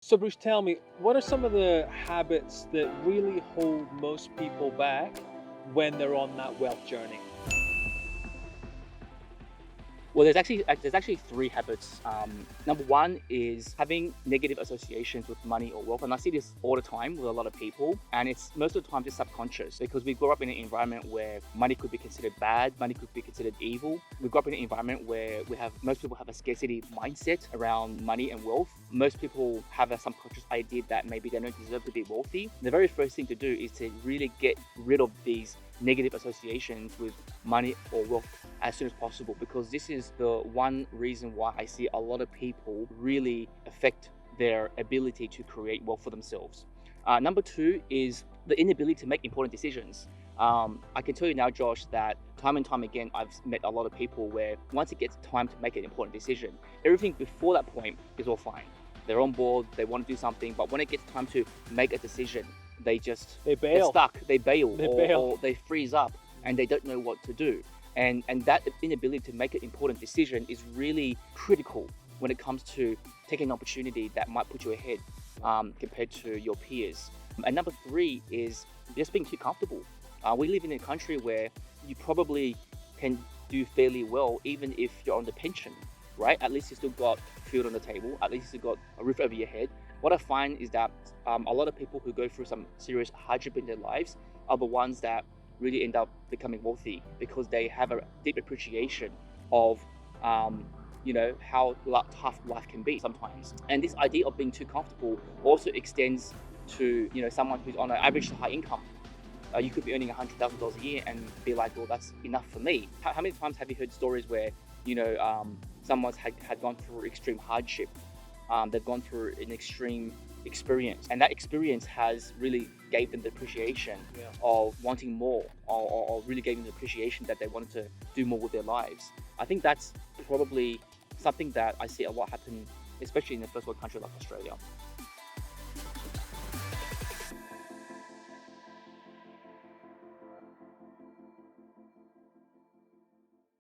So, Bruce, tell me, what are some of the habits that really hold most people back when they're on that wealth journey? Well, there's actually three habits. Number one is having negative associations with money or wealth, and I see this all the time with a lot of people. And it's most of the time just subconscious because we grew up in an environment where money could be considered bad, money could be considered evil. We grew up in an environment where most people have a scarcity mindset around money and wealth. Most people have a subconscious idea that maybe they don't deserve to be wealthy. The very first thing to do is to really get rid of these negative associations with money or wealth as soon as possible, because this is the one reason why I see a lot of people really affect their ability to create wealth for themselves. Number two is the inability to make important decisions. I can tell you now, Josh, that time and time again, I've met a lot of people where once it gets time to make an important decision, everything before that point is all fine. They're on board, they want to do something, but when it gets time to make a decision, They they're bail. stuck, they bail, They or, bail. or they freeze up and they don't know what to do. And that inability to make an important decision is really critical when it comes to taking an opportunity that might put you ahead compared to your peers. And number three is just being too comfortable. We live in a country where you probably can do fairly well even if you're on the pension, right? At least you still got food on the table, at least you still got a roof over your head. What I find is that a lot of people who go through some serious hardship in their lives are the ones that really end up becoming wealthy because they have a deep appreciation of how tough life can be sometimes. And this idea of being too comfortable also extends to someone who's on an average to high income. You could be earning $100,000 a year and be like, well, that's enough for me. How many times have you heard stories where someone's had gone through extreme hardship? They've gone through an extreme experience, and that experience has really gave them the appreciation Yeah. of wanting more, or really gave them the appreciation that they wanted to do more with their lives. I think that's probably something that I see a lot happen, especially in a first world country like Australia.